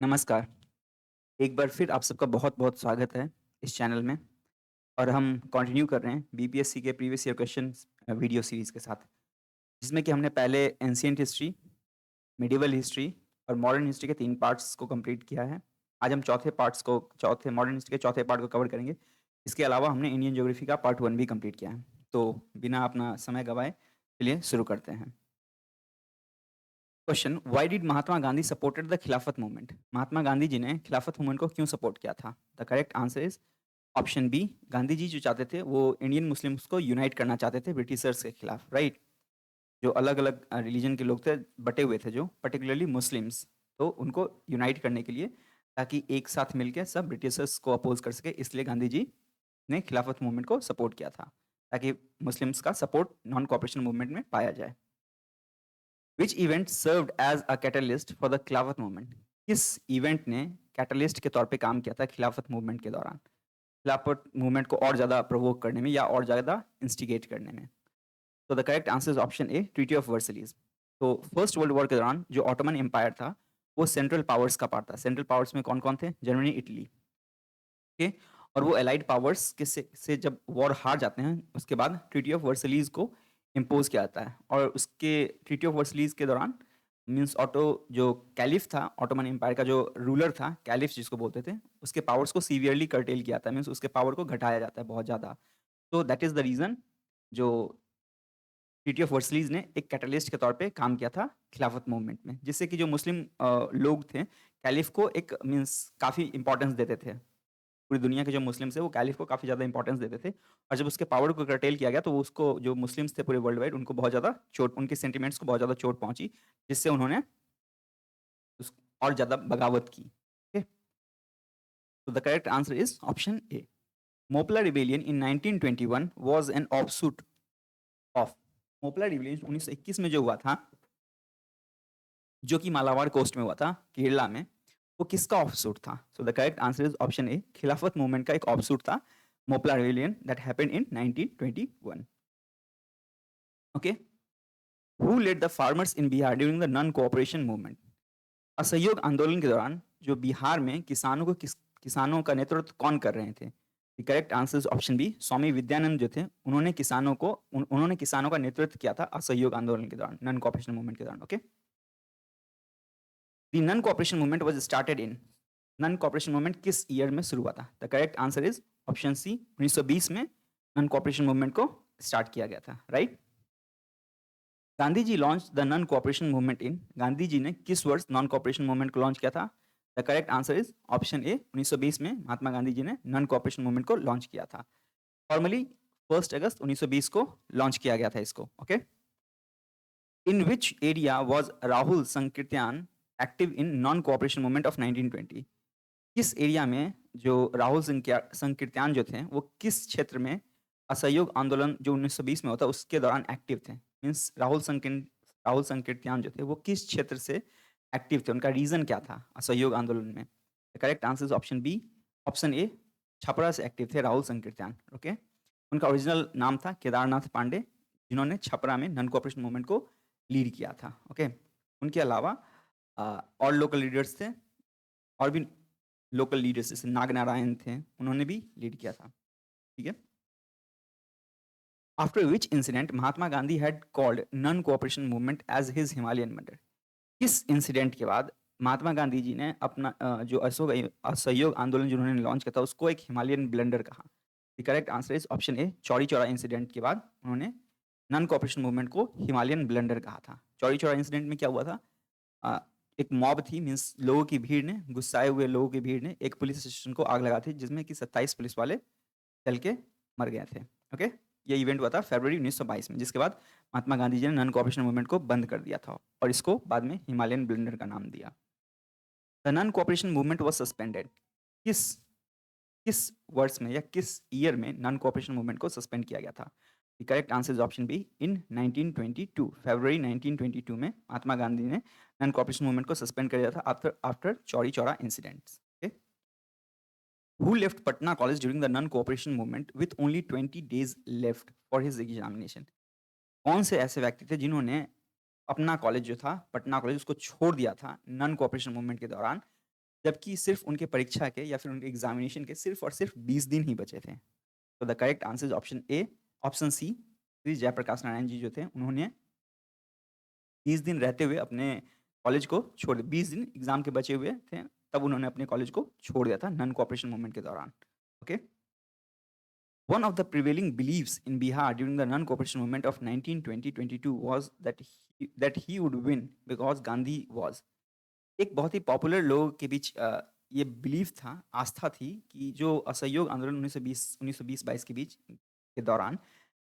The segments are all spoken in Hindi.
नमस्कार। एक बार फिर आप सबका बहुत-बहुत स्वागत है इस चैनल में और हम कंटिन्यू कर रहे हैं बीपीएससी के previous year questions video series के साथ, जिसमें कि हमने पहले एंशिएंट हिस्ट्री, मिडीवल हिस्ट्री और मॉडर्न हिस्ट्री के 3 पार्ट्स को कंप्लीट किया है। आज हम चौथे मॉडर्न हिस्ट्री के चौथे पार्ट को कवर करेंगे। इसके अलावा हमने इंडियन ज्योग्राफी का पार्ट 1 भी कंप्लीट किया है। तो बिना अपना समय गँवाए चलिए शुरू करते हैं। Question why did Mahatma Gandhi supported the Khilafat movement? Mahatma Gandhi ji ने खिलाफत मूवमेंट को क्यों सपोर्ट किया था? The correct answer is option B. Gandhi ji जो चाहते थे वो इंडियन मुस्लिम्स को यूनाइट करना चाहते थे ब्रिटिशर्स के खिलाफ, राइट? जो अलग अलग रिलीजन के लोग थे, बटे हुए थे, जो पर्टिकुलरली मुस्लिम्स, तो उनको यूनाइट करने के लिए, ताकि एक साथ मिलकर सब ब्रिटिशर्स को अपोज कर सके, इसलिए गांधी जी ने खिलाफत मूवमेंट को सपोर्ट किया था, ताकि मुस्लिम्स का सपोर्ट नॉन कॉपरेशन मूवमेंट में पाया जाए। Which event served as a catalyst for the Khilafat movement? किस इवेंट ने कैटलिस्ट के तौर पे काम किया था खिलाफत मूवमेंट के दौरान, खिलाफत मूवमेंट को और ज़्यादा प्रोवोक करने में या और ज़्यादा इंस्टिगेट करने में? तो the correct answer is option A, treaty of Versailles. तो फर्स्ट वर्ल्ड वॉर के दौरान जो ऑटोमन एम्पायर था वो सेंट्रल पावर्स का पार्ट था। सेंट्रल पावर्स में कौन कौन थे? जर्मनी, इटली के। और वो एलाइड पावर्स के से जब वॉर हार जाते हैं, उसके बाद ट्रीटी ऑफ वर्सलीज को इम्पोज किया जाता है। और उसके ट्रीटी ऑफ वर्सलीज के दौरान मीन्स ऑटो जो कैलिफ था, ऑटोमन एम्पायर का जो रूलर था, कैलिफ जिसको बोलते थे, उसके पावर्स को सीवियरली कर्टेल किया था, मीन्स उसके पावर को घटाया जाता है बहुत ज़्यादा। तो दैट इज़ द रीज़न जो ट्रीटी ऑफ वर्सलीज ने एक कैटलिस्ट के तौर पे काम किया था खिलाफत मूवमेंट में, जिससे कि जो मुस्लिम लोग थे कैलिफ को एक मीन्स काफ़ी इंपॉर्टेंस देते थे। पूरी दुनिया के जो मुस्लिम्स थे वो कैलिफ को काफ़ी ज़्यादा इंपॉर्टेंस देते थे। और जब उसके पावर को कर्टेल किया गया तो उसको, जो मुस्लिम्स थे पूरे वर्ल्ड वाइड, उनको बहुत ज़्यादा चोट, उनके सेंटिमेंट्स को बहुत ज़्यादा चोट पहुँची, जिससे उन्होंने उस और ज़्यादा बगावत की। ओके, तो the correct answer is option A. Moplah rebellion in 1921 was an offshoot of. Moplah rebellion 1921 में जो हुआ था, जो कि मालाबार कोस्ट में हुआ था, केरला में, वो किसका ऑफशूट था? So the correct answer is option A, Khilafat movement का एक ऑफशूट था Moplah rebellion that happened in 1921। Okay, who led the farmers in Bihar during the non cooperation movement? असहयोग आंदोलन के दौरान जो बिहार में किसानों का नेतृत्व कौन कर रहे थे? The correct answer is option B, Swami Vidyanand जो थे, उन्होंने किसानों का नेतृत्व किया था असहयोग आंदोलन के दौरान, नॉन कोऑपरेशन मूवमेंट के दौरान। Okay, the non cooperation movement was started in, non cooperation movement किस ईयर में शुरू हुआ था? The correct answer is option C, 1920 में नॉन कोऑपरेशन मूवमेंट को स्टार्ट किया गया था, right? Gandhi ji launch the non cooperation movement in, Gandhi ji ने किस वर्ष नॉन कोऑपरेशन मूवमेंट को लॉन्च किया था? The correct answer is option A, 1920 में महात्मा गांधी जी ने नॉन कोऑपरेशन मूवमेंट को लॉन्च किया था। फॉर्मली 1 अगस्त 1920 को लॉन्च किया गया था इसको। Okay, in which area was Rahul Sankirtan active in non cooperation movement of 1920? किस एरिया में जो राहुल संकीर्तन जो थे वो किस क्षेत्र में असहयोग आंदोलन जो 1920 में होता उसके दौरान एक्टिव थे? मीन्स राहुल संकीर्तन जो थे वो किस क्षेत्र से एक्टिव थे, उनका रीजन क्या था असहयोग आंदोलन में? Correct answer is option B, option A, Chhapra से एक्टिव थे राहुल संकीर्तन। ओके, उनका ओरिजिनल नाम था केदारनाथ पांडे, जिन्होंने छपरा में नॉन कोऑपरेशन मूवमेंट को लीड किया था। ओके, उनके अलावा और लोकल लीडर्स थे, और भी लोकल लीडर्स जैसे नागनारायण थे, उन्होंने भी लीड किया था। ठीक है, after which incident Mahatma Gandhi had called non cooperation movement as his Himalayan murder? किस इंसिडेंट के बाद महात्मा गांधी जी ने अपना जो असहयोग आंदोलन जिन्होंने लॉन्च किया था उसको एक हिमालयन ब्लंडर कहा? The correct answer is option A, Chauri Chaura incident के बाद उन्होंने नॉन कोऑपरेशन मूवमेंट को हिमालयन ब्लंडर कहा था। चौरी चौरा इंसिडेंट में क्या हुआ था? अ, एक मॉब थी, मीन्स लोगों की भीड़ ने, गुस्साए हुए लोगों की भीड़ ने एक पुलिस स्टेशन को आग लगा थी, जिसमें कि 27 पुलिस वाले जल के मर गए थे। ओके, ये इवेंट हुआ था फरवरी 1922 में, जिसके बाद महात्मा गांधी जी ने नॉन कोऑपरेशन मूवमेंट को बंद कर दिया था और इसको बाद में हिमालयन ब्लंडर का नाम दिया। The non cooperation movement was suspended, किस किस वर्ष में या किस ईयर में नॉन कोऑपरेशन मूवमेंट को सस्पेंड किया गया था? The correct answer is option B, in 1922, फरवरी 1922 में महात्मा गांधी ने नॉन कोऑपरेशन मूवमेंट को सस्पेंड कर दिया था after after Chauri Chaura incidents. Okay, who left Patna College during the non-cooperation movement with only 20 days left for his examination? कौन से ऐसे व्यक्ति थे जिन्होंने अपना कॉलेज जो था पटना कॉलेज उसको छोड़ दिया था नॉन कोऑपरेशन मूवमेंट के दौरान, जबकि सिर्फ उनके परीक्षा के या फिर उनके एग्जामिनेशन के सिर्फ और सिर्फ 20 दिन ही बचे थे। तो the correct answer is option A. Option C, Shri Jayaprakash Narayan ji जो थे उन्होंने 20 दिन रहते हुए अपने कॉलेज को छोड़ दिया। 20 दिन एग्जाम के बचे हुए थे, तब उन्होंने अपने कॉलेज को छोड़ दिया था नॉन कोऑपरेशन मूवमेंट के दौरान। Okay. One of the prevailing beliefs in Bihar during the non-cooperation movement of 1920-22 was that he would win because Gandhi was। एक बहुत ही पॉपुलर लोगों के बीच ये बिलीफ था, आस्था थी कि जो असहयोग आंदोलन 1920-22 के बीच के दौरान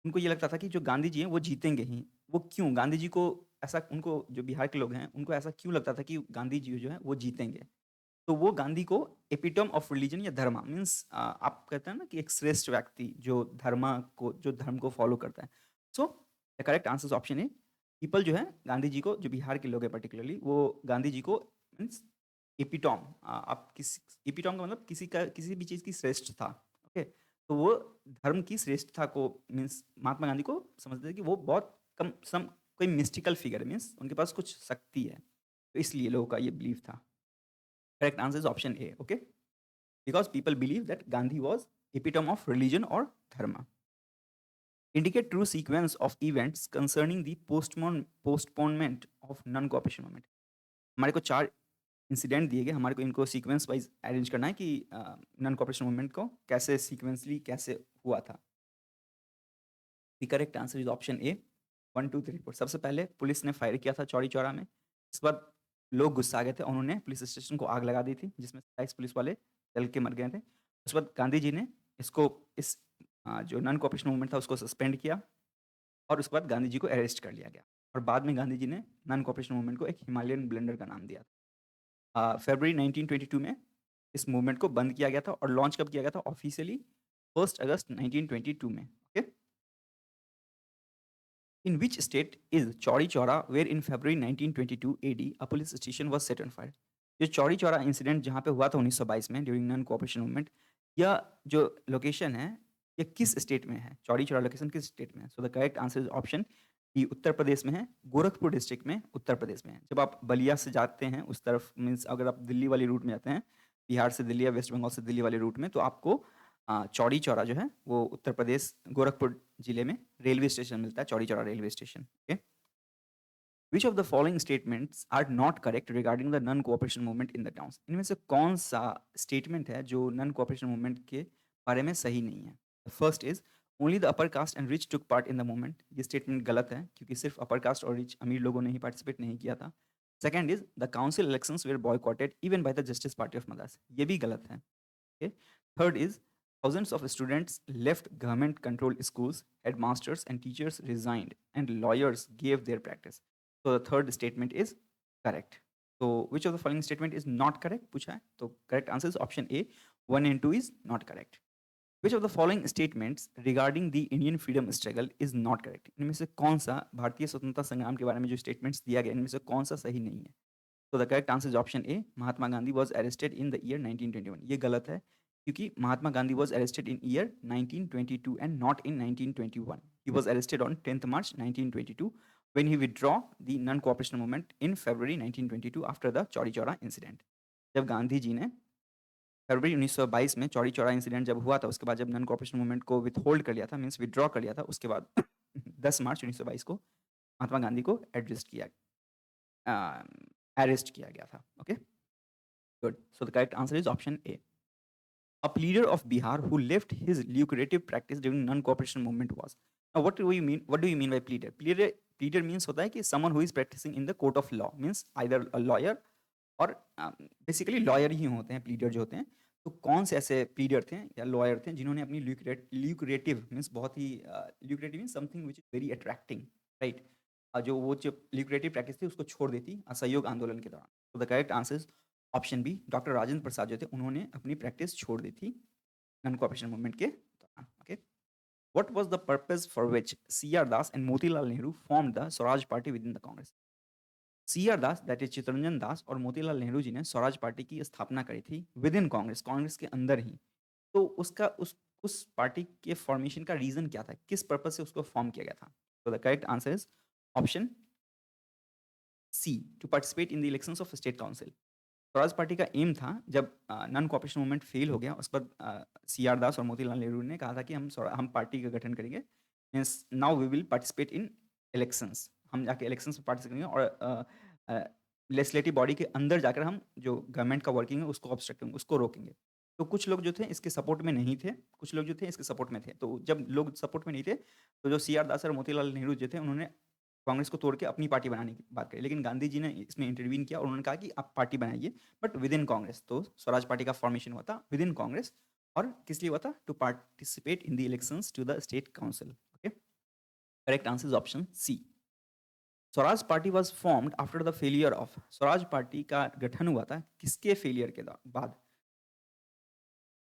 उनको ये लगता था कि जो गांधी जी हैं वो जीतेंगे ही। वो क्यों? गांधी जी को ऐसा, उनको जो बिहार के लोग हैं उनको ऐसा क्यों लगता था कि गांधी जी जो है वो जीतेंगे? तो वो गांधी को एपिटोम ऑफ रिलीजन या धर्म मीन्स आप कहते हैं ना कि एक श्रेष्ठ व्यक्ति जो धर्म को फॉलो करता है। So the correct answer option है। पीपल जो है गांधी जी को, जो बिहार के लोग हैं पर्टिकुलरली, वो गांधी जी को मीन्स एपिटोम, आप किसी एपिटोम का मतलब किसी भी चीज़ की श्रेष्ठ था। ओके। तो वो धर्म की श्रेष्ठता को मीन्स महात्मा गांधी को समझते थे कि वो बहुत कम सम कोई मिस्टिकल फिगर मीन्स उनके पास कुछ शक्ति है, तो इसलिए लोगों का ये बिलीफ था। Correct answer is option A. Okay, because people believe that Gandhi was epitome of religion or dharma. Indicate true sequence of events concerning the postponement of non-cooperation movement. हमारे को 4 इंसिडेंट दिए गए, हमारे को इनको सीक्वेंस वाइज अरेंज करना है कि नॉन कॉपरेशन मूवमेंट को कैसे सीक्वेंसली कैसे हुआ था। The correct answer is option ए। 1 2 3 4। सबसे पहले पुलिस ने फायर किया था चौरी चौरा में। इसके बाद लोग गुस्सा आ गए थे, उन्होंने पुलिस स्टेशन को आग लगा दी थी जिसमें 27 पुलिस वाले जल के मर गए थे। उसके बाद गांधी जी ने इसको इस जो नॉन कॉपरेशन मूवमेंट था उसको सस्पेंड किया और उसके बाद गांधी जी को अरेस्ट कर लिया गया। और बाद में गांधी जी ने नॉन कॉपरेशन मूवमेंट को एक हिमालयन ब्लेंडर का नाम दिया था। फरवरी 1922 में इस मूवमेंट को बंद किया गया था और लॉन्च कब किया गया था ऑफिशियली? 1 अगस्त 1922 में। Okay. In which state is Chauri Chaura, where in February 1922 AD a police station was set on fire? जो चौरी चौरा इंसिडेंट जहाँ पे हुआ था 1922 में ड्यूरिंग नॉन कोऑपरेशन मूवमेंट, यह जो लोकेशन है ये किस स्टेट में है? चौरी चौरा लोकेशन किस स्टेट में है? So the correct answer is option D, Uttar Pradesh में है, गोरखपुर डिस्ट्रिक्ट में, उत्तर प्रदेश में है। जब आप बलिया से जाते हैं उस तरफ मीन्स अगर आप दिल्ली वाली रूट में जाते हैं, बिहार से दिल्ली या वेस्ट बंगाल से दिल्ली वाले रूट में, तो आपको चौरी चौरा जो है वो उत्तर प्रदेश गोरखपुर जिले में रेलवे स्टेशन मिलता है, Chauri Chaura railway station. Okay. Which of the following statements are not correct regarding the non cooperation movement in the towns? इनमें से कौन सा स्टेटमेंट है जो नॉन कोऑपरेशन मूवमेंट के बारे में सही नहीं है? First is only the upper caste and rich took part in the movement. ये स्टेटमेंट गलत है क्योंकि सिर्फ अपर कास्ट और रिच अमीर लोगों ने ही पार्टिसिपेट नहीं किया था। Second is the council elections were boycotted even by the Justice Party of Madras. ये भी गलत है। Okay. Third is thousands of students left government controlled schools, headmasters and teachers resigned, and lawyers gave their practice. So the third statement is correct. So which of the following statement is not correct? पूछा है तो correct answer is option A. 1 and 2 is not correct. Which of the following statements regarding the Indian freedom struggle is not correct? इनमें से कौन सा भारतीय स्वतंत्रता संग्राम के बारे में जो स्टेटमेंट्स दिया गया इनमें से कौन सा सही नहीं है? तो the correct answer is option A. Mahatma Gandhi was arrested in the year 1921। ये गलत है क्योंकि Mahatma Gandhi was arrested in year 1922 and not in 1921। He was arrested on 10th March 1922 when he withdraw the non-cooperation movement in February 1922 after the Chauri Chaura incident. जब गांधी जी ने फरवरी 1922 में चौरी चौरा इंसिडेंट जब हुआ था, उसके बाद जब नॉन कॉपरेशन मूवमेंट को विथ होल्ड कर लिया था मीन्स विदड्रॉ कर लिया था, उसके बाद 10 मार्च 1922 को महात्मा गांधी को अरेस्ट किया गया था। Okay, good. So the correct answer is option A. A pleader of Bihar who left his lucrative practice during non-cooperation movement was। Now, what do you mean? What do you mean by pleader? Pleader means होता है कि someone who is practicing in the court of law, means either a lawyer और बेसिकली लॉयर ही होते हैं प्लीडर जो होते हैं। तो कौन से ऐसे प्लीडर थे या लॉयर थे जिन्होंने अपनी ल्यूक्रेटिव मीन्स बहुत ही lucrative means something which is very attracting, right, जो वो जो ल्यूक्रेटिव प्रैक्टिस थी उसको छोड़ देती असहयोग आंदोलन के दौरान। तो the correct answer is option B. Doctor Rajendra Prasad जो थे उन्होंने अपनी प्रैक्टिस छोड़ दी थी नॉन कोऑपरेशन मूवमेंट के दौरान। Okay. What was the purpose for which C.R. Das and Motilal Nehru formed the Swaraj Party within the Congress? C.R. Das that is Chittaranjan Das और मोतीलाल नेहरू जी ने स्वराज पार्टी की स्थापना करी थी विद इन कांग्रेस, कांग्रेस के अंदर ही। तो उसका उस पार्टी के फॉर्मेशन का रीजन क्या था, किस पर्पज से उसको फॉर्म किया गया था? तो the correct answer is option C, to participate in the elections of state council. Swaraj party का एम था जब नॉन कोऑपरेशन मूवमेंट फेल हो गया उसके बाद सी आर दास और मोतीलाल नेहरू ने कहा था कि हम पार्टी का गठन करेंगे, means now we will participate in elections, हम जाके इलेक्शंस में पार्टिसिपेट करेंगे और लेजिस्लेटिव बॉडी के अंदर जाकर हम जो गवर्नमेंट का वर्किंग है उसको ऑब्स्ट्रक्ट करेंगे, उसको रोकेंगे। तो कुछ लोग जो थे इसके सपोर्ट में नहीं थे, कुछ लोग जो थे इसके सपोर्ट में थे। तो जब लोग सपोर्ट में नहीं थे तो जो सी आर दास और मोतीलाल नेहरू जो थे उन्होंने कांग्रेस को तोड़ के अपनी पार्टी बनाने की बात करी, लेकिन गांधी जी ने इसमें इंटरवीन किया और उन्होंने कहा कि आप पार्टी बनाइए बट विद इन कांग्रेस। तो स्वराज पार्टी का फॉर्मेशन हुआ था विद इन कांग्रेस, और किस लिए हुआ था? To participate in the elections to the state council. Okay, correct answer is option C. Swaraj party was formed after the failure of, Swaraj party का गठन हुआ था किसके फेलियर के बाद?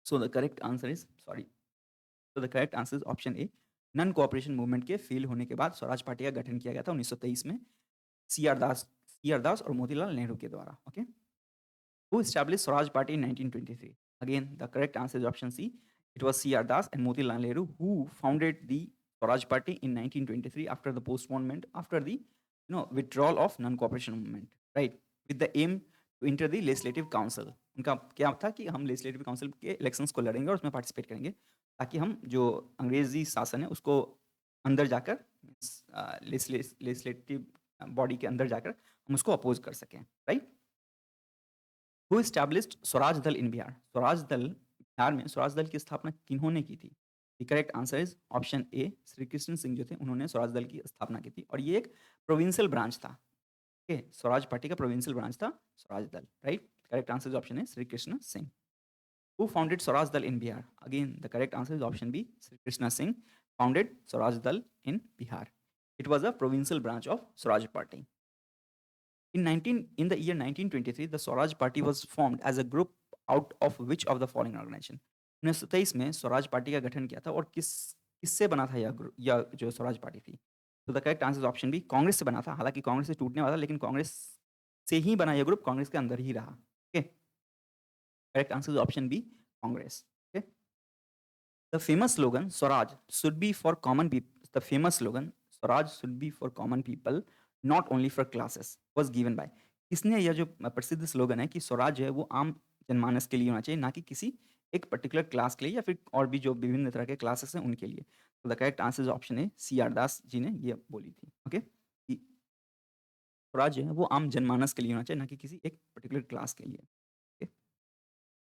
So the correct answer is sorry तो the correct answer is option A, non cooperation movement के फेल होने के बाद स्वराज पार्टी का गठन किया गया था 1923 में सी आर दास और मोतीलाल नेहरू के द्वारा। Okay, who established Swaraj Party in 1923? Again, the correct answer is option C. It was C.R. Das and Motilal Nehru who founded the Swaraj Party in 1923 after the postponement, after the withdrawal of non-cooperation movement, right? With the aim to enter the legislative council. उनका क्या था कि हम लेजिस्लेटिव काउंसिल के इलेक्शंस को लड़ेंगे और उसमें पार्टिसिपेट करेंगे ताकि हम जो अंग्रेजी शासन है उसको अंदर जाकर लेजिस्लेटिव बॉडी के अंदर जाकर हम उसको अपोज कर सकें, right? Who established Swaraj Dal in Bihar? Swaraj दल बिहार में स्वराज दल की स्थापना किन्होंने की थी? The correct answer is option A, Shri Krishna Singh जो थे उन्होंने स्वराज दल की स्थापना की थी और ये एक प्रोविंशियल ब्रांच था। ओके, स्वराज पार्टी का प्रोविंशियल ब्रांच था Swaraj Dal, right? Correct answer is option A, Shri Krishna Singh. Who founded Swaraj Dal in Bihar? Again the correct answer is option B, Shri Krishna Singh founded Swaraj Dal in Bihar. It was a provincial branch of Swaraj Party. In the year 1923, the Swaraj Party was formed as a group out of which of the following organization? 1923 में स्वराज पार्टी का गठन किया था और किससे बना था यह जो स्वराज पार्टी थी? तो the correct answer option B, Congress से बना था। हालांकि कांग्रेस से टूटने वाला, लेकिन कांग्रेस से ही बना यह ग्रुप कांग्रेस के अंदर ही रहा। Okay, correct answer is option B, Congress. Okay, the famous slogan Swaraj should be for common people, the famous slogan Swaraj should be for common people not only for classes was given by, किसने यह जो प्रसिद्ध स्लोगन है कि स्वराज है वो आम जनमानस के लिए होना चाहिए, ना कि किसी एक पर्टिकुलर क्लास के लिए या फिर और भी जो विभिन्न तरह के क्लासेस हैं उनके लिए? तो the correct answer is option A, C R Das ji ने ये बोली थी। ओके, कि स्वराज जो है वो आम जनमानस के लिए होना चाहिए, ना कि किसी एक पर्टिकुलर क्लास के लिए। Okay,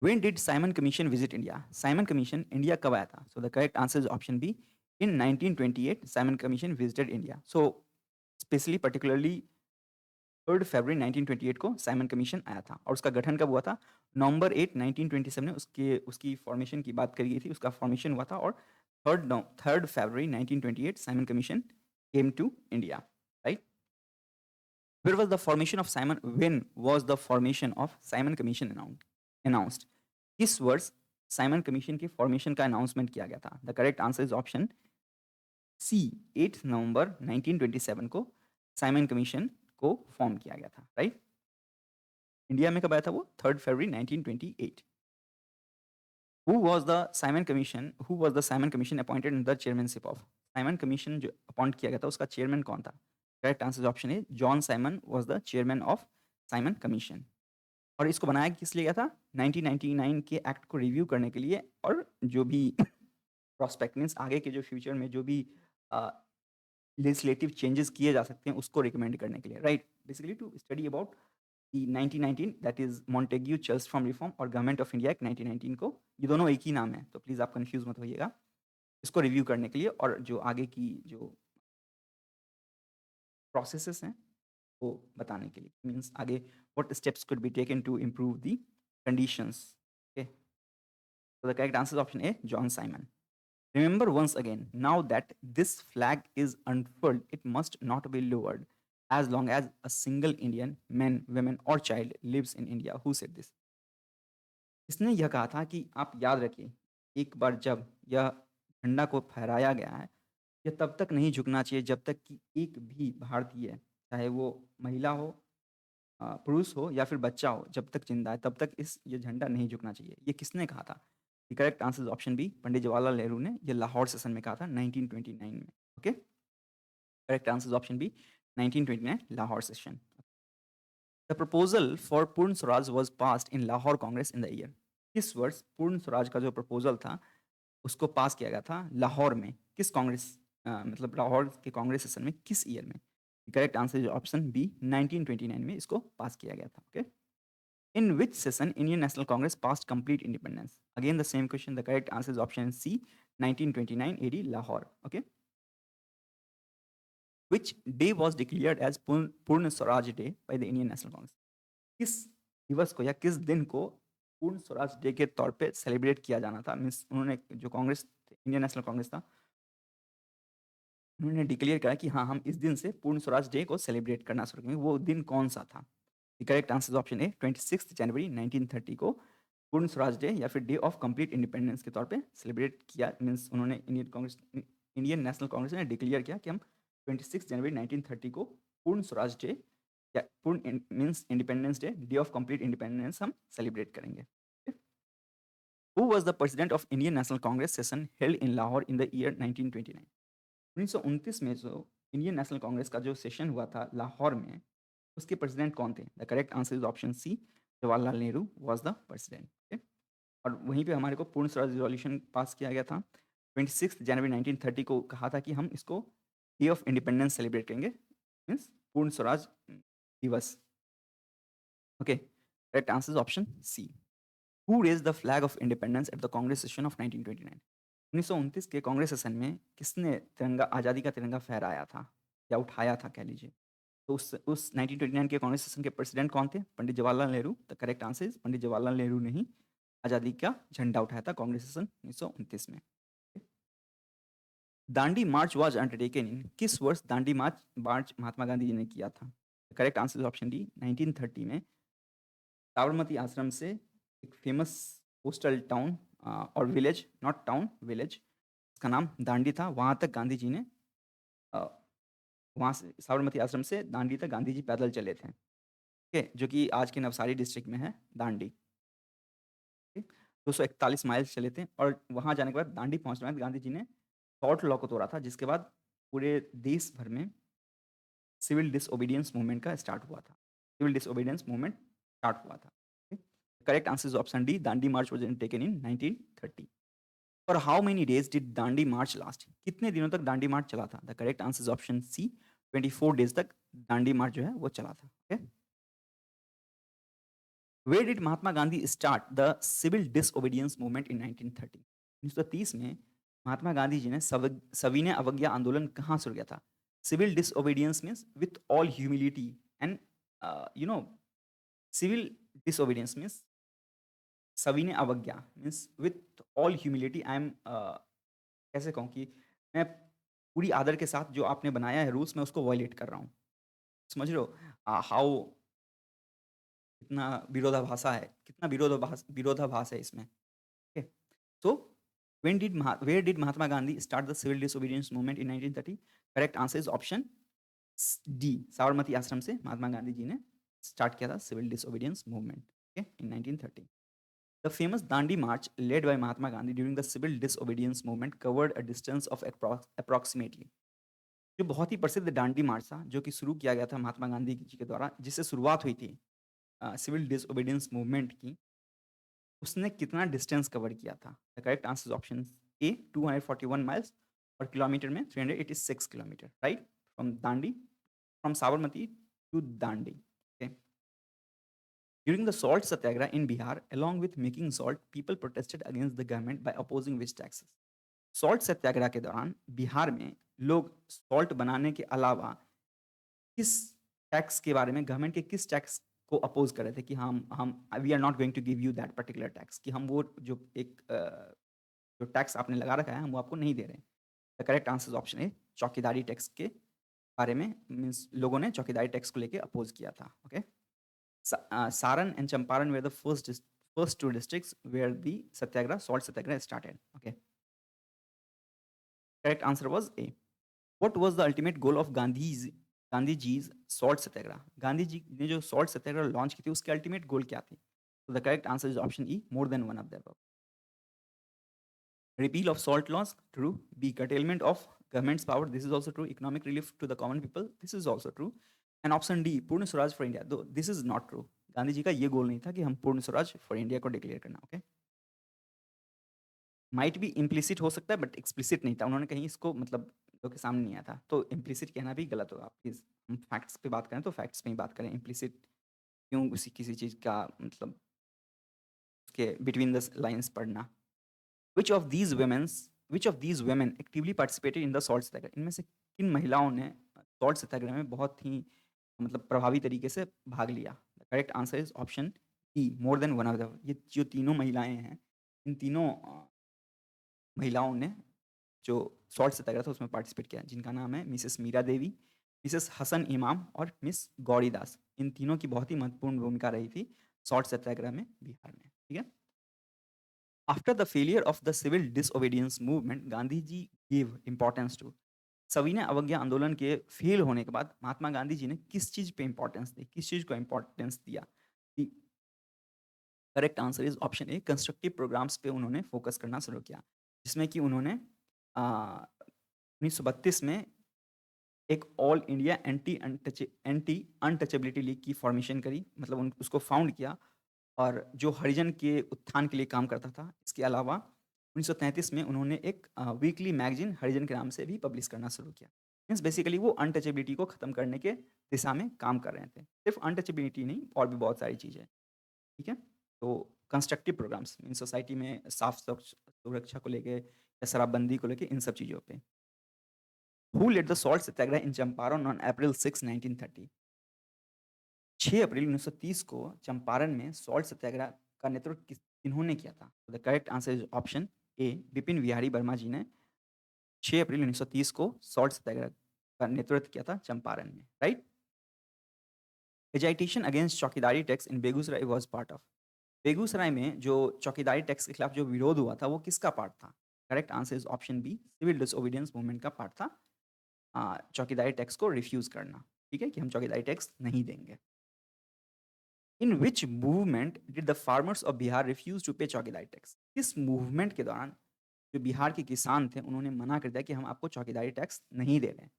When did Simon Commission visit India? Simon Commission India कब आया था? So the correct answer is option B. In 1928, Simon Commission visited India. So specially particularly 3 फरवरी 1928 को साइमन कमीशन आया था और उसका गठन कब हुआ था? नवंबर 8 1927 में उसकी फॉर्मेशन की बात करी गई थी, उसका फॉर्मेशन हुआ था और 3 फरवरी 1928 Simon Commission came to India, right? Where was the formation of Simon? When was the formation of Simon Commission announced? किस वर्ष साइमन कमीशन की फॉर्मेशन का अनाउंसमेंट किया गया था? The correct answer is option C, 8 नवंबर 1927 को साइमन कमीशन को फॉर्म किया गया था, राइट? इंडिया में कब आया था वो? 3 फरवरी 1928। Who was the Simon commission appointed in the chairmanship of? Simon commission जो अपॉइंट किया गया था उसका चेयरमैन कौन था? Correct answer option A, John Simon was the chairman of Simon commission. और इसको बनाया किस लिए गया था? 1999 के एक्ट को रिव्यू करने के लिए और जो भी प्रोस्पेक्ट मीन्स आगे के जो फ्यूचर में जो भी लेजिस्लेटिव चेंजेस किए जा सकते हैं उसको रिकमेंड करने के लिए, right? Basically to study about the 1919 that is Montagu Chelmsford reform और गवर्नमेंट ऑफ इंडिया एक्ट 1919 को, ये दोनों एक ही नाम है तो प्लीज़ आप कंफ्यूज मत होइएगा। इसको रिव्यू करने के लिए और जो आगे की जो प्रोसेसेस हैं वो बताने के लिए, मीन्स आगे what steps could be taken to improve the conditions. Okay, so the correct answer is option A, John Simon. Remember once again, now that this flag is unfurled, it must not be lowered as long as a single Indian man, women or child lives in India. Who said this? इसने यह कहा था कि आप याद रखिए, एक बार जब यह झंडा को फहराया गया है, यह तब तक नहीं झुकना चाहिए जब तक कि एक भी भारतीय, चाहे वो महिला हो, पुरुष हो या फिर बच्चा हो, जब तक जिंदा है तब तक ये झंडा नहीं झुकना चाहिए। ये किसने कहा था? The correct answer is option B, Pandit Jawaharlal Nehru ने ये लाहौर सेशन में कहा था 1929 में। Okay, correct answer is option B, 1929 Lahore session. The proposal for Purna Swaraj was passed in Lahore Congress in the year. किस वर्ष पूर्ण स्वराज का जो प्रपोजल था उसको पास किया गया था लाहौर में, किस कांग्रेस मतलब लाहौर के कांग्रेस सेशन में किस ईयर में? Correct answer is option B, 1929 में इसको पास किया गया था। Okay, in which session Indian national Congress passed complete independence? Again the same question, the correct answer is option C, 1929 AD Lahore. Okay, which day was declared as Purna Swaraj day by the Indian National Congress? किस दिवस को या किस दिन को पूर्ण स्वराज डे के तौर पे सेलिब्रेट किया जाना था? मीन्स उन्होंने जो कांग्रेस, इंडियन नेशनल कांग्रेस था, उन्होंने डिक्लेयर करा कि हाँ, हम इस दिन से पूर्ण स्वराज डे को सेलिब्रेट करना शुरू करेंगे। वो दिन कौन सा था? द करेक्ट आंसर ऑप्शन ए, 26 जनवरी 1930 को पूर्ण स्वराज डे या फिर डे ऑफ कंप्लीट इंडिपेंडेंस के तौर पे सेलिब्रेट किया। मीन्स उन्होंने इंडियन नेशनल कांग्रेस ने डिक्लेयर किया कि हम 26 जनवरी 1930 को पूर्ण स्वराज डे या पूर्ण means independence day, day of complete independence हम सेलिब्रेट करेंगे। Who was the president of Indian national Congress session held in Lahore in the year 1929? 1929 में जो इंडियन नेशनल कांग्रेस का जो सेशन हुआ था लाहौर में, उसके प्रेसिडेंट कौन थे? The correct answer is option C, Jawaharlal Nehru was the president. और वहीं पे हमारे को पूर्ण स्वराज रिजोल्यूशन पास किया गया था। 26 जनवरी 1930 को कहा था कि हम इसको डे ऑफ इंडिपेंडेंस सेलिब्रेट करेंगे, मीन्स पूर्ण स्वराज दिवस। Okay, correct answer is option C. Who raise the flag of independence at the Congress session of 1929? 1929 के कांग्रेस सेशन में किसने तिरंगा, आज़ादी का तिरंगा फहराया था या उठाया था कह लीजिए? तो उस 1929 के कांग्रेस सेशन के प्रेसिडेंट कौन थे? Pandit Jawaharlal Nehru. The correct answer is Pandit Jawaharlal Nehru ने ही आज़ादी का झंडा उठाया था कांग्रेस सेशन 1929 में। दांडी मार्च वाज अंडरटेकन इन, किस वर्ष दांडी मार्च मार्च महात्मा गांधी जी ने किया था? Correct answer is option D, 1930 में साबरमती आश्रम से एक फेमस कोस्टल टाउन और विलेज, नॉट टाउन, विलेज, उसका नाम दांडी था, वहाँ तक गांधी जी ने वहाँ से साबरमती आश्रम से दांडी तक गांधी जी पैदल चले थे। ठीक है, जो कि आज के नवसारी डिस्ट्रिक्ट में है दांडी। 241 माइल्स चले थे और वहाँ जाने के बाद दांडी पहुँचने के बाद गांधी जी ने शॉर्ट लॉ को तोड़ा था, जिसके बाद पूरे देश भर में सिविल डिसओबीडियंस मूवमेंट का स्टार्ट हुआ था। सिविल डिसओबीडियंस मूवमेंट स्टार्ट हुआ था। Correct answer is option D, Dandi march was taken in 1930। For how many days did Dandi march last? कितने दिनों तक दांडी मार्च चला था? The correct answer is option C, 24 days तक दांडी मार्च जो है वो चला था। Okay, where did Mahatma Gandhi start the civil disobedience movement in 1930? 1930 में महात्मा गांधी जी ने सविनय अवज्ञा आंदोलन कहाँ शुरू किया था? Civil disobedience means with all humility and you know, civil disobedience means सविनय अवज्ञा means with all humility. I am कैसे कहूँ कि मैं पूरी आदर के साथ जो आपने बनाया है रूल्स, मैं उसको वायलेट कर रहा हूँ। समझ रहे हो हाउ कितना विरोधाभासा है, कितना विरोधाभास है इसमें। Okay, so where did Mahatma Gandhi start the civil disobedience movement in 1930? Correct answer is option D, Sabarmati Ashram से महात्मा गांधी जी ने स्टार्ट किया था civil disobedience movement in 1930। The famous Dandi March led by Mahatma Gandhi during the civil disobedience movement covered a distance of approximately, जो बहुत ही प्रसिद्ध डांडी मार्च था जो कि शुरू किया गया था महात्मा गांधी जी के द्वारा, जिससे शुरुआत हुई थी सिविल डिसओबीडियंस मूवमेंट की, उसने कितना डिस्टेंस कवर किया था? The correct answer option A, 241 miles, और किलोमीटर में 386 kilometre, right, from Dandi, from Sabarmati to Dandi. During the salt satyagraha in Bihar, along with making salt, people protested against the government by opposing which taxes? Salt satyagraha के दौरान बिहार में लोग सॉल्ट बनाने के अलावा किस टैक्स के बारे में, गवर्नमेंट के किस टैक्स को अपोज कर रहे थे कि हम we are not going to give you that particular tax, कि हम वो जो एक जो टैक्स आपने लगा रखा है हम वो आपको नहीं दे रहे हैं? द करेक्ट आंसर ऑप्शन है चौकीदारी टैक्स के बारे में, मीन्स लोगों ने चौकीदारी टैक्स को लेकर अपोज किया था। Okay, Saran and Champaran were the first two districts where the satyagraha, salt satyagraha started. Okay, correct answer was A. What was the ultimate goal of Gandhiji's salt satyagraha? Gandhi ji ने जो salt satyagraha लॉन्च की थी उसके अल्टीमेट गोल क्या थे? So the correct answer is option E, more than one of the above. Repeal of salt laws, true. B, curtailment of government's power, this is also true. Economic relief to the common people, this is also true. And option D, Purna Swaraj for India, though this is not true. Gandhi ji का ये गोल नहीं था कि हम पूर्ण स्वराज फॉर इंडिया को डिक्लेयर करना, ओके। माइट भी इम्प्लिसिट हो सकता है बट एक्सप्लिसिट नहीं था, उन्होंने कहीं इसको मतलब लोग के सामने नहीं आया था, तो इम्प्लिसिट कहना भी गलत होगा। प्लीज हम फैक्ट्स पे बात करें तो फैक्ट्स पे ही बात करें, इम्प्लिसिट क्यों उसी किसी चीज का मतलब उसके बिटवीन द लाइंस पढ़ना। Which of these womens which of these women actively participated in the salt satyagraha, इनमें से किन महिलाओं ने सॉल्ट सत्याग्रह में बहुत ही मतलब प्रभावी तरीके से भाग लिया। The correct answer is option E, more than one of the. ये जो तीनों महिलाएं हैं, इन तीनों महिलाओं ने जो सॉल्ट सत्याग्रह था उसमें पार्टिसिपेट किया, जिनका नाम है मिसेस मीरा देवी, मिसेस हसन इमाम और मिस गौरी दास। इन तीनों की बहुत ही महत्वपूर्ण भूमिका रही थी सॉल्ट सत्याग्रह में बिहार में, ठीक है। After the failure of the civil disobedience movement, Gandhi ji give importance to, सविनय अवज्ञा आंदोलन के फेल होने के बाद महात्मा गांधी जी ने किस चीज पे इंपॉर्टेंस दी, किस चीज को इंपॉर्टेंस दिया। Correct answer is option A, constructive programmes पे उन्होंने फोकस करना शुरू किया, जिसमें कि उन्होंने 1932 में एक all India anti untouchability league की फॉर्मेशन करी, मतलब उसको फाउंड किया, और जो हरिजन के उत्थान के लिए काम करता था। इसके अलावा 1933 में उन्होंने एक वीकली मैगजीन हरिजन के नाम से भी पब्लिश करना शुरू किया। मीन्स बेसिकली वो अनटचेबिलिटी को खत्म करने के दिशा में काम कर रहे थे, सिर्फ अनटचेबिलिटी नहीं और भी बहुत सारी चीज़ें, ठीक है। तो कंस्ट्रक्टिव प्रोग्राम्स इन सोसाइटी में साफ सुरक्षा को लेके या शराबबंदी को लेके, इन सब चीज़ों पे। Who led the salt satyagraha in Champaran on April 6, 1930, 6 अप्रैल 1930 को चंपारण में सॉल्ट सत्याग्रह का नेतृत्व किन्होंने किया था। The correct answer is option A, Bipin Bihari Verma ji ने 6 अप्रैल 1930 को सॉल्ट सत्याग्रह का नेतृत्व किया था चंपारण में, right. Agitation against chowkidari tax in Begusarai was part of, Begusarai में जो चौकीदारी टैक्स के खिलाफ जो विरोध हुआ था वो किसका पार्ट था। Correct answer is option B, civil disobedience movement का पार्ट था, चौकीदारी टैक्स को रिफ्यूज करना, ठीक है, कि हम चौकीदारी टैक्स नहीं देंगे। In which movement did the farmers of Bihar refuse to pay chowkidari tax, किस मूवमेंट के दौरान जो बिहार के किसान थे उन्होंने मना कर दिया कि हम आपको चौकीदारी टैक्स नहीं दे रहे हैं।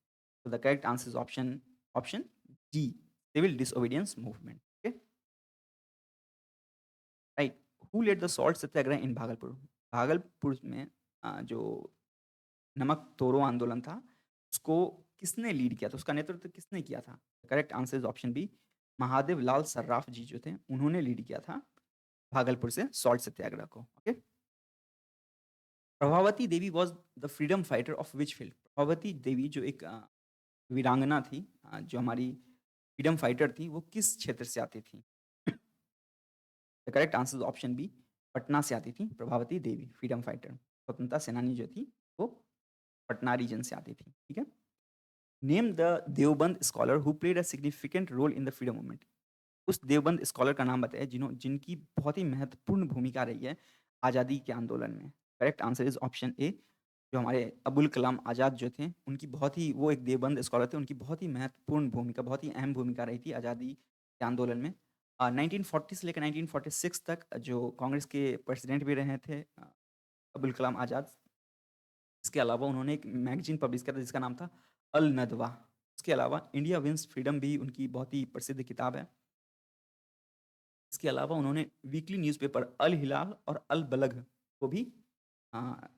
तो the correct answer is option option D, civil disobedience movement, okay, right. Who led the salt satyagraha in Bhagalpur, Bhagalpur में जो नमक तोड़ो आंदोलन था उसको किसने लीड किया था, उसका नेतृत्व किसने किया था। Correct answer is option B, Mahadev Lal Sarraf ji जो थे उन्होंने लीड किया था भागलपुर से सॉल्ट सत्याग्रह को, okay. Prabhavati Devi was the freedom fighter of which field, Prabhavati Devi जो एक वीरांगना थी, जो हमारी फ्रीडम फाइटर थी, वो किस क्षेत्र से आती थी। The correct answer option B, Patna से आती थी प्रभावती देवी, फ्रीडम फाइटर, स्वतंत्रता सेनानी जो थी वो पटना रीजन से आती थी, ठीक है। Name the Deoband scholar who played a significant role in the freedom movement, उस देवबंद स्कॉलर का नाम बताया जिनकी बहुत ही महत्वपूर्ण भूमिका रही है आज़ादी के आंदोलन में। करेक्ट आंसर इज ऑप्शन ए, जो हमारे अबुल कलाम आज़ाद जो थे उनकी बहुत ही, वो एक देवबंद स्कॉलर थे, उनकी बहुत ही महत्वपूर्ण भूमिका, बहुत ही अहम भूमिका रही थी आज़ादी के आंदोलन में। 1940 से लेकर 1946 तक जो कांग्रेस के प्रेसिडेंट भी रहे थे अबुल कलाम आज़ाद। इसके अलावा उन्होंने एक मैगजीन पब्लिश किया था जिसका नाम था अल नदवा। इसके अलावा इंडिया विंस फ्रीडम भी उनकी बहुत ही प्रसिद्ध किताब है। इसके अलावा उन्होंने वीकली न्यूज़पेपर अल हिलाल और अल बलग को भी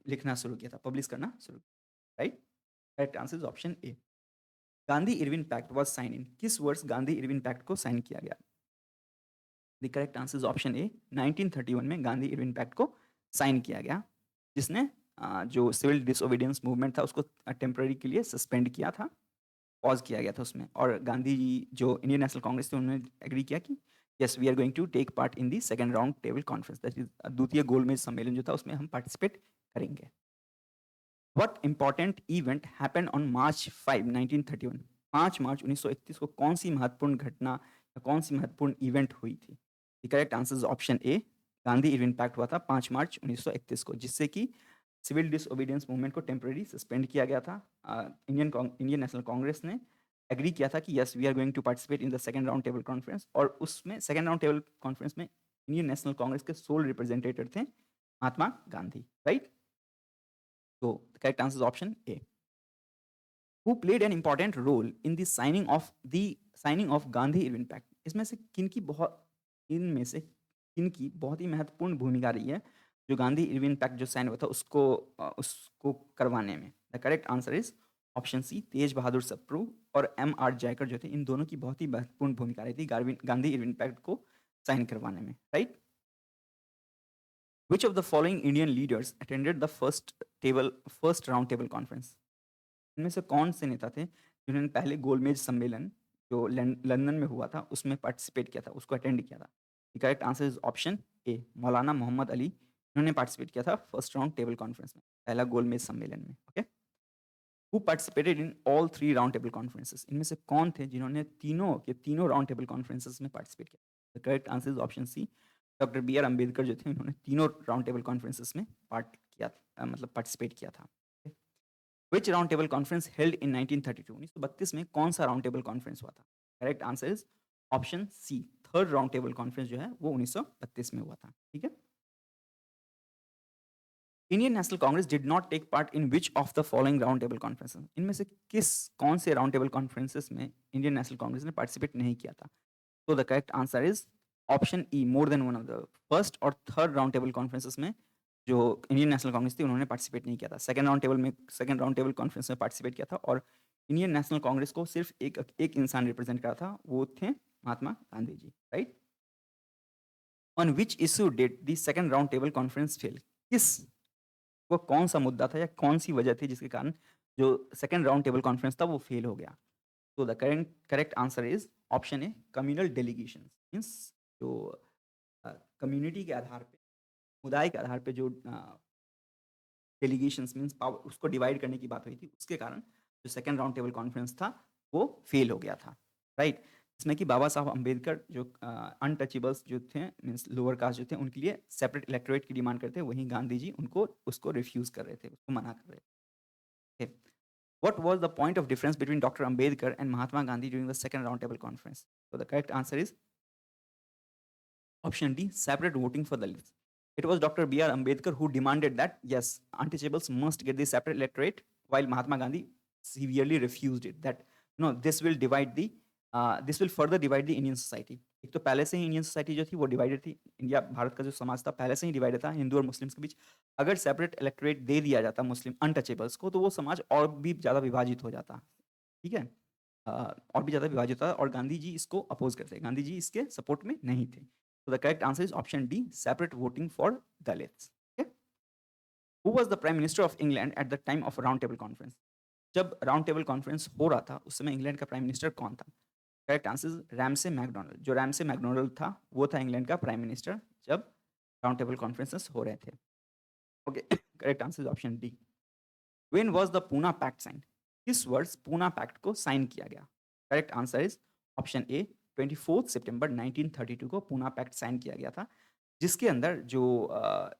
लिखना शुरू किया था, पब्लिश करना शुरू किया, right. Correct answer is option A. Gandhi Irwin pact was sign in, किस वर्ष गांधी इरविन पैक्ट को साइन किया गया। The correct answer is option A, 1931 में गांधी इरविन पैक्ट को साइन किया गया, जिसने जो सिविल डिसओबीडियंस मूवमेंट था उसको टेम्पररी के लिए सस्पेंड किया था, पॉज किया गया था उसमें। और गांधी जी जो इंडियन नेशनल कांग्रेस थे उन्होंने एग्री किया कि yes we are going to take part in the second round table conference, that is द्वितीय गोलमेज सम्मेलन जो था उसमें हम पार्टिसिपेट करेंगे। What important event happened on March 5, 1931, 5 मार्च 1931 को कौन सी महत्वपूर्ण घटना या कौन सी महत्वपूर्ण इवेंट हुई थी। The correct answer is option A, Gandhi Irwin pact हुआ था 5 मार्च 1931 को, जिससे कि सिविल डिसओबीडियंस मूवमेंट को टेम्पररी सस्पेंड किया गया था। इंडियन नेशनल कांग्रेस ने एग्री किया था कि yes we are going to participate in the second round table conference, और उसमें सेकंड राउंड टेबल कॉन्फ्रेंस में इंडियन नेशनल कांग्रेस के सोल रिप्रेजेंटेटिव थे महात्मा गांधी, राइट। तो the correct answer is option A. Who played an important role in the signing of the signing of Gandhi Irwin pact, इनमें से किनकी बहुत ही महत्वपूर्ण भूमिका रही है जो गांधी इरविन पैक्ट जो साइन हुआ था उसको करवाने में? The correct answer is option C, Tej Bahadur Sapru और एम आर जयकर जो थे, इन दोनों की बहुत ही महत्वपूर्ण भूमिका रही थी गांधी इरविन पैक्ट को साइन करवाने में, right? Which of the following Indian leaders attended the first round table conference? इनमें से कौन से नेता थे जिन्होंने पहले गोलमेज सम्मेलन जो लंदन में हुआ था उसमें पार्टिसिपेट किया था, उसको अटेंड किया था? The correct answer is option ए, मौलाना मोहम्मद अली। इन्होंने पार्टिसिपेट किया था फर्स्ट राउंड टेबल कॉन्फ्रेंस में, पहला गोलमेज सम्मेलन में। Okay, who participated in all 3 round table conferences? इनमें से कौन थे जिन्होंने तीनों राउंड टेबल कॉन्फ्रेंसेस में पार्टिसिपेट किया? The correct answer is option C, doctor B R Ambedkar जो थे उन्होंने तीनों राउंड टेबल कॉन्फ्रेंसेस में मतलब पार्टिसिपेट किया था। Which round table conference held in 1932? 1932 में कौन सा राउंड टेबल कॉन्फ्रेंस हुआ था? Correct answer is option C, third round table conference जो है वो 1932 में हुआ था। ठीक है, Indian national Congress did not take part in which of the following round table conferences? इनमें से कौन से राउंड टेबल कॉन्फ्रेंसेस में इंडियन नेशनल कांग्रेस ने पार्टिसिपेट नहीं किया था? तो the correct answer is option E, more than one of the first और थर्ड राउंड टेबल कॉन्फ्रेंसेस में जो इंडियन नेशनल कांग्रेस थी उन्होंने पार्टिसिपेट नहीं किया था। सेकंड राउंड टेबल कॉन्फ्रेंस में पार्टिसिपेट किया था और इंडियन नेशनल कांग्रेस को सिर्फ एक इंसान रिप्रेजेंट करा था, वो थे Mahatma Gandhi ji, right? On which issue did the second round table conference fail? वो कौन सा मुद्दा था या कौन सी वजह थी जिसके कारण जो सेकंड राउंड टेबल कॉन्फ्रेंस था वो फेल हो गया? तो the correct answer is option A, communal delegation. Means जो कम्युनिटी के आधार पे, समुदाय के आधार पे जो डेलीगेशंस मीन्स पावर उसको डिवाइड करने की बात हुई थी, उसके कारण जो सेकंड राउंड टेबल कॉन्फ्रेंस था वो फेल हो गया था, राइट? इसमें कि बाबा साहब अम्बेडकर जो अनटचेबल्स जो थे मीन्स लोअर कास्ट जो थे उनके लिए सेपरेट इलेक्टोरेट की डिमांड करते, वहीं गांधी जी उसको रिफ्यूज कर रहे थे, उसको मना कर रहे थे। What was the point of difference between Dr. Ambedkar and Mahatma Gandhi during the second roundtable conference? So the correct answer is option D, separate voting for Dalits. It was Dr. B.R. Ambedkar who demanded that yes, untouchables must get the separate electorate, while Mahatma Gandhi severely refused it. That no, this will further divide the Indian society. एक तो पहले से ही इंडियन सोसाइटी जो थी वो डिवाइडेड थी, इंडिया भारत का जो समाज था पहले से ही डिवाइडेड था हिंदू और मुस्लिम्स के बीच। अगर सेपरेट इलेक्टोरेट दे दिया जाता मुस्लिम अनटचेबल्स को तो वो समाज और भी ज़्यादा विभाजित हो जाता। ठीक है, और भी ज़्यादा विभाजित होता और गांधी जी इसको अपोज करते, गांधी जी इसके सपोर्ट में नहीं थे। तो the correct answer is option D, separate voting for Dalits. Who was the prime minister of England at the time of round table conference? जब राउंड टेबल कॉन्फ्रेंस हो रहा था उस समय इंग्लैंड का प्राइम मिनिस्टर कौन था? Correct answer Ramsay MacDonald. जो रैमसे मैकडोनल्ड था वो था इंग्लैंड का प्राइम मिनिस्टर जब राउंड टेबल कॉन्फ्रेंसेस हो रहे थे। Okay, correct answer is option D. When was the Poona pact sign? किस वर्ष पूना पैक्ट को साइन किया गया? Correct answer is option A, 24 सितंबर 1932 को पूना पैक्ट साइन किया गया था, जिसके अंदर जो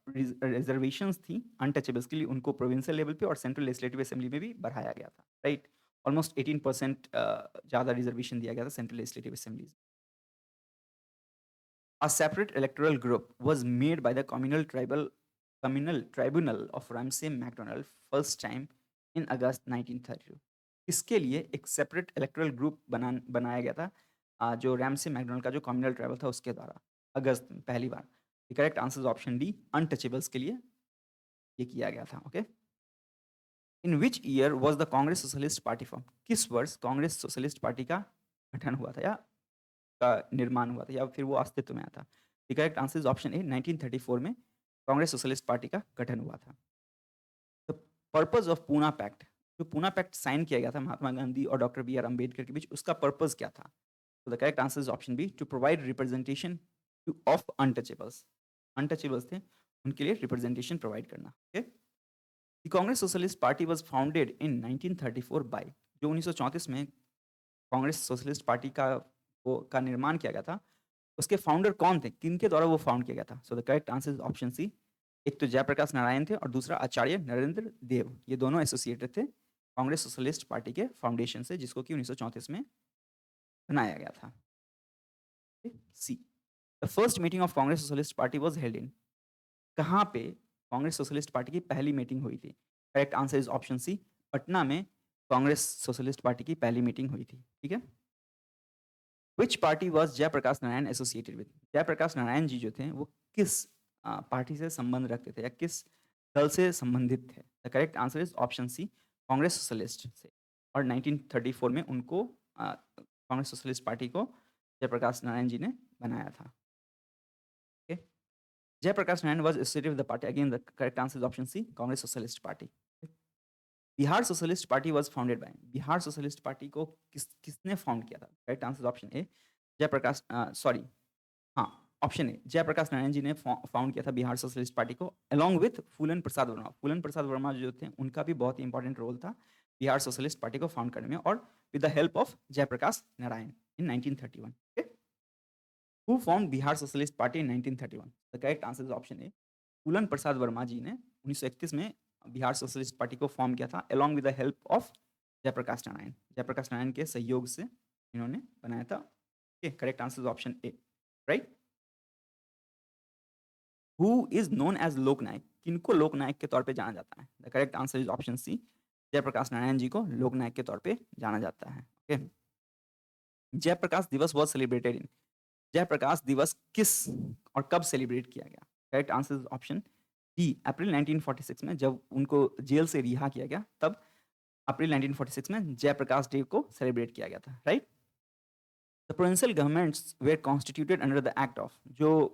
रिजर्वेशंस थी अनटचेबल्स के लिए उनको प्रोविंशियल लेवल पे और सेंट्रल लेजिस्लेटिव असेंबली में भी बढ़ाया गया था, राइट? ऑलमोस्ट 18% ज़्यादा रिजर्वेशन दिया गया था central legislative assemblies. A separate electoral group was made by the communal tribunal of Ramsay MacDonald first time in August 1932. इसके लिए एक सेपरेट इलेक्टोरल ग्रुप बनाया गया था, जो रैमसे मैकडोनल्ड का जो कम्युनल ट्राइबल था उसके द्वारा अगस्त में पहली बार। Correct answer option D, untouchables के लिए ये किया गया था। Okay, in which year was the Congress socialist party form? किस वर्ष कांग्रेस सोशलिस्ट पार्टी का गठन हुआ था या का निर्माण हुआ था या फिर वो अस्तित्व में आया था? The correct answer is option A, 1934 में कांग्रेस सोशलिस्ट पार्टी का गठन हुआ था। The purpose of Poona pact, जो पूना पैक्ट साइन किया गया था महात्मा गांधी और डॉक्टर बी आर अम्बेडकर के बीच, उसका पर्पज क्या था? तो the correct answer is option B, to provide representation of untouchables. Untouchables थे उनके लिए रिप्रेजेंटेशन प्रोवाइड करना। Okay, the Congress socialist party was founded in 1934 by, जो 1934 में कांग्रेस सोशलिस्ट पार्टी का निर्माण किया गया था, उसके फाउंडर कौन थे, किनके द्वारा वो फाउंड किया गया था? So the correct answer is option C, एक तो जयप्रकाश नारायण थे और दूसरा आचार्य नरेंद्र देव। ये दोनों एसोसिएटेड थे कांग्रेस सोशलिस्ट पार्टी के फाउंडेशन से, जिसको कि 1934 में बनाया गया था। C, the first meeting of Congress socialist party was held in, कहाँ पे कांग्रेस सोशलिस्ट पार्टी की पहली मीटिंग हुई थी? Correct answer is option C, Patna में कांग्रेस सोशलिस्ट पार्टी की पहली मीटिंग हुई थी। ठीक है, which party was Jayaprakash Narayan associated with? Jayaprakash Narayan ji जो थे वो किस पार्टी से संबंध रखते थे या किस दल से संबंधित थे? The correct answer is option C, Congress Socialist से। और 1934 में उनको कांग्रेस सोशलिस्ट पार्टी को जयप्रकाश नारायण जी ने बनाया था। Okay, Jayaprakash Narayan was associated with the party. Again, the correct answer is option C, Congress Socialist Party. Bihar Socialist party was founded by, Bihar Socialist Party को किसने फाउंड किया था? Correct answer option A, Jayaprakash sorry हाँ, ऑप्शन ए, जयप्रकाश नारायण जी ने फाउंड किया था बिहार सोशलिस्ट पार्टी को अलोंग विथ फूलन प्रसाद वर्मा। फूलन प्रसाद वर्मा जो थे उनका भी बहुत ही इंपॉर्टेंट रोल था बिहार सोशलिस्ट पार्टी को फाउंड करने में, और with the help of Jayaprakash Narayan in 1931। okay? Who formed Bihar Socialist Party in 1931? The correct answer is option A. फूलन प्रसाद वर्मा जी ने 1931 में बिहार सोशलिस्ट पार्टी को फॉर्म किया था along with the help of Jayaprakash Narayan. Jayaprakash Narayan के सहयोग से इन्होंने बनाया था। Okay, correct answer is option A, right. Who is known as Loknayak? किनको लोकनायक के तौर पे जाना जाता है? The correct answer is option C, Jayaprakash Narayan ji को लोकनायक के तौर पे जाना जाता है। ओके, जयप्रकाश दिवस वॉज सेलिब्रेटेड इन, जयप्रकाश दिवस किस और कब सेलिब्रेट किया गया? Correct answer is option D, अप्रैल 1946 में, जब उनको जेल से रिहा किया गया तब अप्रैल 1946 में जयप्रकाश डे को सेलिब्रेट किया गया था, right. The provincial governments were constituted under the act of, जो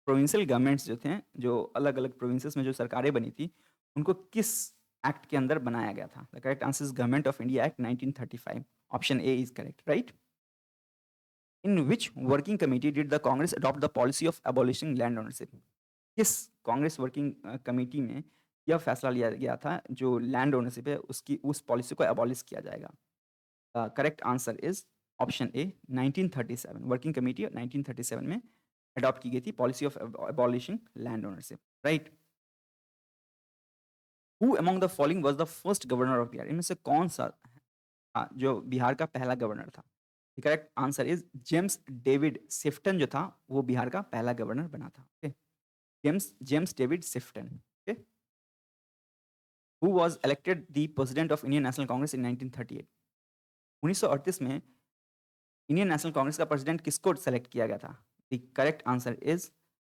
प्रोविंशियल गवर्नमेंट्स जो थे, जो अलग अलग प्रोविंसेस में जो सरकारें बनी थी, उनको किस एक्ट के अंदर बनाया गया था? The correct answer is government of India act 1935। Option A is correct, right. In which working committee did the Congress adopt the policy of abolishing land ownership? किस कांग्रेस वर्किंग कमेटी में यह फैसला लिया गया था जो लैंड ओनरशिप है उसकी उस पॉलिसी को एबॉलिश किया जाएगा? Correct answer is option A, 1937। Working committee 1937 में अडॉप्ट की गई थी policy of abolishing land ownership, right. Who among the following was the first governor of Bihar? इनमें से कौन सा जो बिहार का पहला गवर्नर था? Correct answer is James David Sifton जो था वो बिहार का पहला गवर्नर बना था। Okay, James David Sifton. Okay, who was elected the president of Indian national Congress in 1938? 1938 में इंडियन नेशनल कांग्रेस का प्रेसिडेंट किसको सेलेक्ट किया गया था? The correct answer is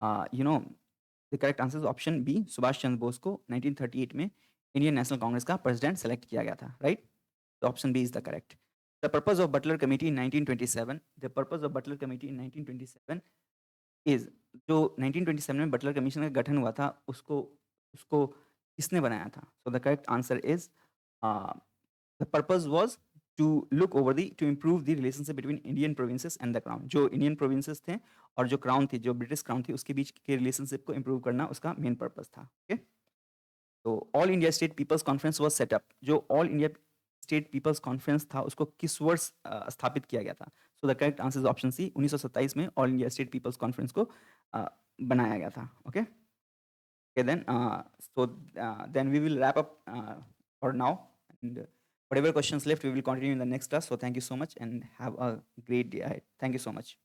the correct answer is option B, Subhash Chandra Bose को 1938 में इंडियन नेशनल कांग्रेस का प्रेसिडेंट सेलेक्ट किया गया था, right. Option B is the correct. The purpose of Butler Committee in 1927, the purpose of Butler Committee in 1927 is, जो 1927 में बटलर कमीशन का गठन हुआ था उसको उसको किसने बनाया था? So the correct answer is the purpose was to look over the to improve the relationship between Indian provinces and the crown। जो इंडियन प्रोविंसेस थे और जो क्राउन थी, जो ब्रिटिश क्राउन थी, उसके बीच के रिलेशनशिप को इम्प्रूव करना उसका मेन पर्पस था। ओके, तो all India state people's conference was set up, जो all India state people's conference था उसको किस वर्ष स्थापित किया गया था? So the correct answer is option C, 1927 में all India state people's conference को बनाया गया था। Okay, then so then we will wrap up for now, and whatever questions left we will continue in the next class. So thank you so much and have a great day ahead. Thank you so much.